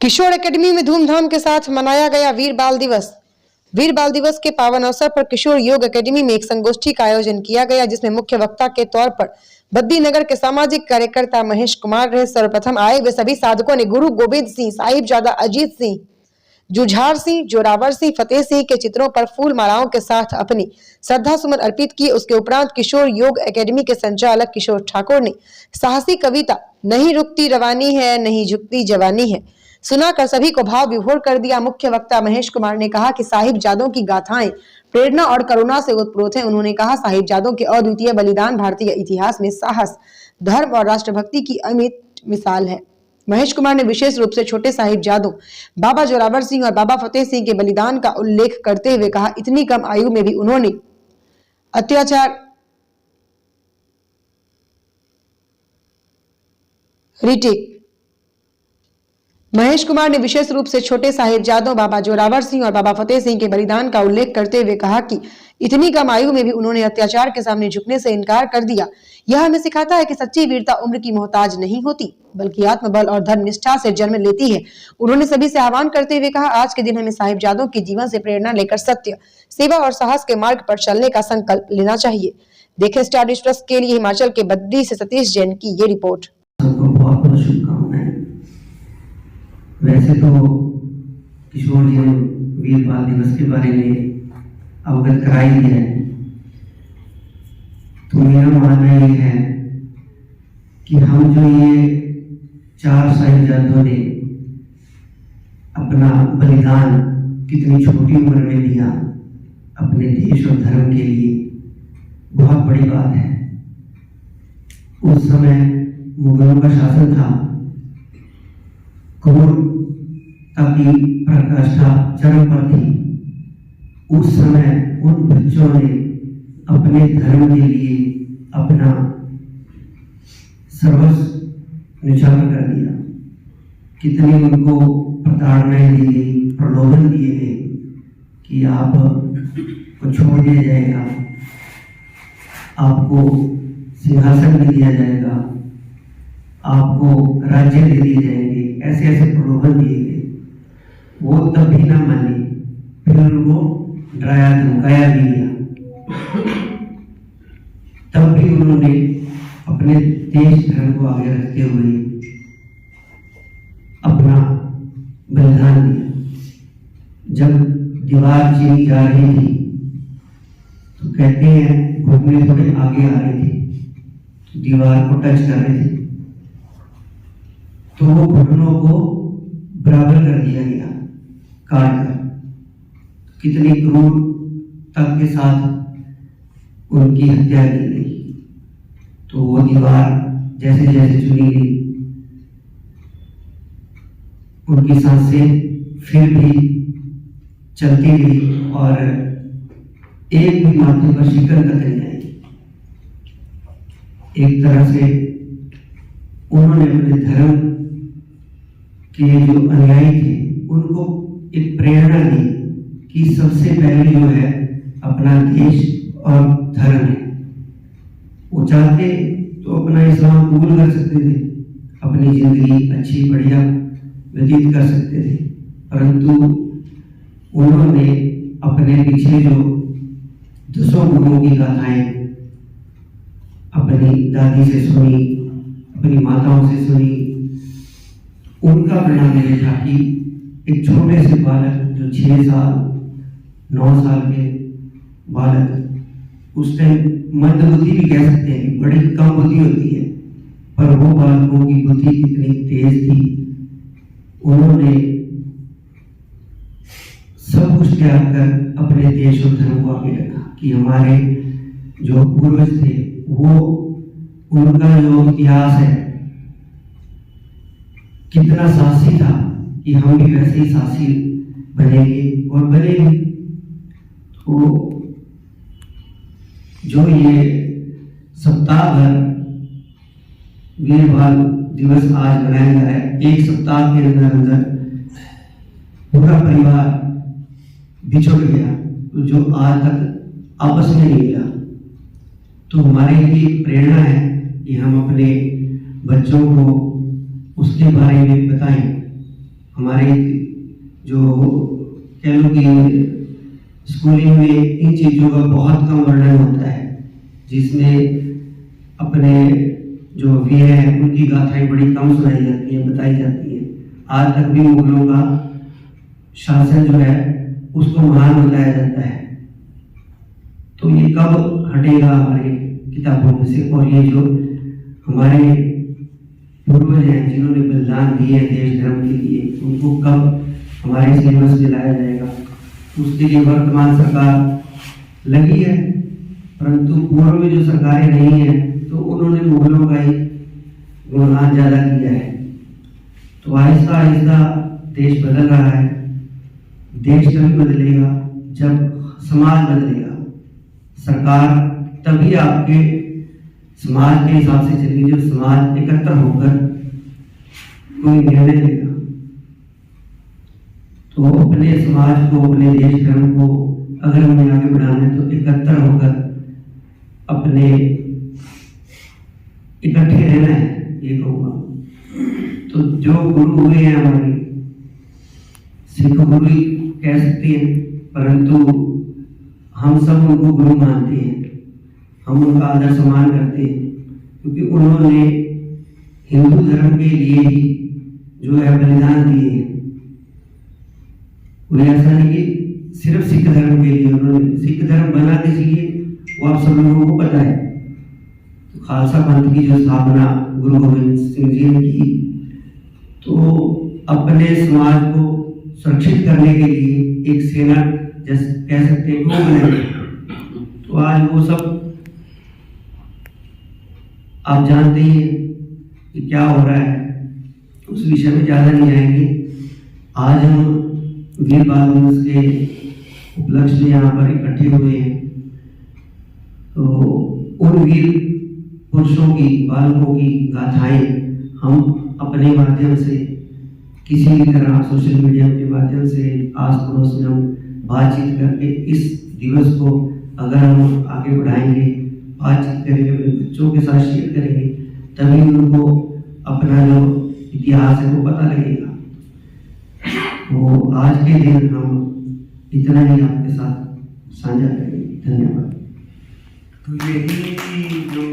किशोर academy में धूमधाम के साथ मनाया गया वीर बाल दिवस। वीर बाल दिवस के पावन अवसर पर किशोर योग एकेडमी में एक संगोष्ठी का आयोजन किया गया, जिसमें मुख्य वक्ता के तौर पर बद्दीनगर के सामाजिक कार्यकर्ता महेश कुमार रहे। सर्वप्रथम आए वे सभी साधकों ने गुरु गोविंद सिंह, साहिबजादा अजीत सिंह, जुझार सिंह, जोरावर सिंह, फतेह सिंह के चित्रों पर फूल मालाओं के साथ अपनी श्रद्धा सुमन अर्पित किए। उसके उपरांत किशोर योग एकेडमी के संचालक किशोर ठाकुर ने साहसी कविता नहीं रुकती रवानी है, नहीं झुकती जवानी है सुनाकर सभी को भाव विभोर कर दिया। मुख्य वक्ता महेश कुमार ने कहा कि साहिबजादों की गाथाएं प्रेरणा और करुणा से उत्प्रोत हैं। उन्होंने कहा, साहिबजादों के अद्वितीय बलिदान भारतीय इतिहास में साहस, धर्म और राष्ट्रभक्ति की अमिट मिसाल है। महेश कुमार ने विशेष रूप से छोटे साहिबजादों बाबा जोरावर सिंह और बाबा फतेह सिंह के बलिदान का उल्लेख करते हुए कहा, इतनी कम आयु में भी उन्होंने अत्याचार रिटिक महेश कुमार ने विशेष रूप से छोटे साहिबजादों बाबा जोरावर सिंह और बाबा फतेह सिंह के बलिदान का उल्लेख करते हुए कहा कि इतनी कम आयु में भी उन्होंने अत्याचार के सामने झुकने से इनकार कर दिया। यह हमें सिखाता है कि सच्ची वीरता उम्र की मोहताज नहीं होती, बल्कि आत्मबल और धर्म निष्ठा से जन्म लेती है। उन्होंने सभी से आह्वान करते हुए कहा, आज के दिन हमें साहिबजादों के जीवन से प्रेरणा लेकर सत्य, सेवा और साहस के मार्ग पर चलने का संकल्प लेना चाहिए। देखें स्टार न्यूज़ प्लस के लिए हिमाचल के बद्दी से सतीश जैन की ये रिपोर्ट। वैसे तो किशोर जी ने वीर बाल दिवस के बारे में अवगत करा ही दिया है, तो मेरा मानना ये है कि हम जो ये 4 साहिबजादों ने अपना बलिदान कितनी छोटी उम्र में दिया अपने देश और धर्म के लिए, बहुत बड़ी बात है। उस समय मुगलों का शासन था, क्रूरता की प्रकाष्ठा चरम पर थी। उस समय उन बच्चों ने अपने धर्म के लिए अपना सर्वस्व निछावर कर दिया। कितनी उनको प्रताड़नाएं दी गई, प्रलोभन दिए गए कि आप को छोड़ दिया जाएगा, आपको सिंहासन भी दिया जाएगा, आपको राज्य दे दिए जाएंगे, ऐसे ऐसे प्रलोभन दिए गए। वो तब भी ना माने, फिर उनको डराया धमकाया भी गया। तब भी उन्होंने अपने देश धर्म को आगे रखते हुए अपना बलिदान दिया। जब दीवार चीनी जा रही थी तो कहते हैं घुटने थोड़े आगे आ रहे थे, तो दीवार को टच कर रहे थे, तो वो घुटनों को बराबर कर दिया गया काट कर। कितनी क्रूरता के साथ उनकी हत्या की गई। तो वो दीवार जैसे जैसे चुनी गई, उनकी सांसें फिर भी चलती गई और एक भी माथे पर शिकन तक नहीं आई। एक तरह से उन्होंने अपने धर्म के जो अनुयायी थे उनको एक प्रेरणा दी कि सबसे पहले जो है अपना देश और धर्म है। वो चाहते तो अपना इस्लाम कबूल कर सकते थे, अपनी जिंदगी अच्छी बढ़िया व्यतीत कर सकते थे, परंतु उन्होंने अपने पीछे जो 200 गुरुओं की गाथाएं अपनी दादी से सुनी, अपनी माताओं से सुनी, उनका परिणाम ये था कि एक छोटे से बालक जो 6 साल 9 साल के बालक, उस टाइम मंद बुद्धि भी कह सकते हैं, बड़ी कम बुद्धि होती है, पर वो बालकों की बुद्धि कितनी तेज थी। उन्होंने सब कुछ त्याग कर अपने देश और धर्म को आगे रखा कि हमारे जो पूर्वज थे वो, उनका जो इतिहास है कितना साहसी था कि हम भी वैसे ही साहसी बनेंगे और बनेंगे। तो जो ये सप्ताह भर वीर बाल दिवस आज मनाया जा रहा है, एक सप्ताह के अंदर अंदर पूरा परिवार बिछुड़ गया, तो जो आज तक आपस में नहीं मिला, तो हमारे लिए प्रेरणा है कि हम अपने बच्चों को उसके बारे में बताएं। हमारे जो कह लो कि स्कूलिंग में इन चीज़ों का बहुत कम वर्णन होता है, जिसमें अपने जो वीर हैं उनकी गाथाएं बड़ी कम सुनाई जाती हैं, बताई जाती हैं। आज तक भी मुगलों का शासन जो है उसको महान बताया जाता है। तो ये कब हटेगा हमारे किताबों में से? और ये जो हमारे पूर्वज हैं जिन्होंने बलिदान दिए देश धर्म के लिए, उनको कब हमारे सिलेबस में लाया जाएगा? उसके लिए वर्तमान सरकार लगी है, परंतु पूर्व में जो सरकारें नहीं है तो उन्होंने मुगलों का ही गुणगान ज्यादा किया है। तो आहिस्ता आहिस्ता देश बदल रहा है। देश तभी बदलेगा जब समाज बदलेगा। सरकार तभी आपके समाज के हिसाब से चलेगी जब समाज एकत्र होकर कोई निर्णय लेगा। तो अपने समाज को, अपने देश धर्म को अगर हमें आगे बढ़ाना है तो एकत्र होकर अपने इकट्ठे रहना है, ये कहूँगा। तो जो गुरु हुए हैं हमारे सिख गुरु ही कह सकते हैं, परंतु हम सब उनको गुरु मानते हैं, हम उनका आदर सम्मान करते हैं, क्योंकि उन्होंने हिंदू धर्म के लिए ही जो है बलिदान दिए हैं। कोई ऐसा नहीं कि सिर्फ सिख धर्म के लिए, उन्होंने सिख धर्म बना किस लिए वो आप सब लोगों को पता है। तो खालसा पंथ की जो स्थापना गुरु गोविंद सिंह जी ने की, तो अपने समाज को सुरक्षित करने के लिए एक सेना जैसे कह सकते हैं वो बनाई। तो आज वो सब आप जानते ही हैं कि क्या हो रहा है, उस विषय में ज्यादा नहीं जाएंगे। आज हम वीर बाल दिवस के उपलक्ष्य में यहाँ पर इकट्ठे हुए हैं। तो उन वीर पुरुषों की, बालकों की गाथाएं हम अपने माध्यम से किसी भी तरह सोशल मीडिया के माध्यम से आस पड़ोस में हम बातचीत करके इस दिवस को अगर हम आगे बढ़ाएंगे, बातचीत करेंगे, अपने बच्चों के साथ शेयर करेंगे, तभी उनको अपना जो इतिहास है वो पता लगेगा। तो आज के दिन हम इतना ही आपके साथ साझा करेंगे। धन्यवाद। तो यही जो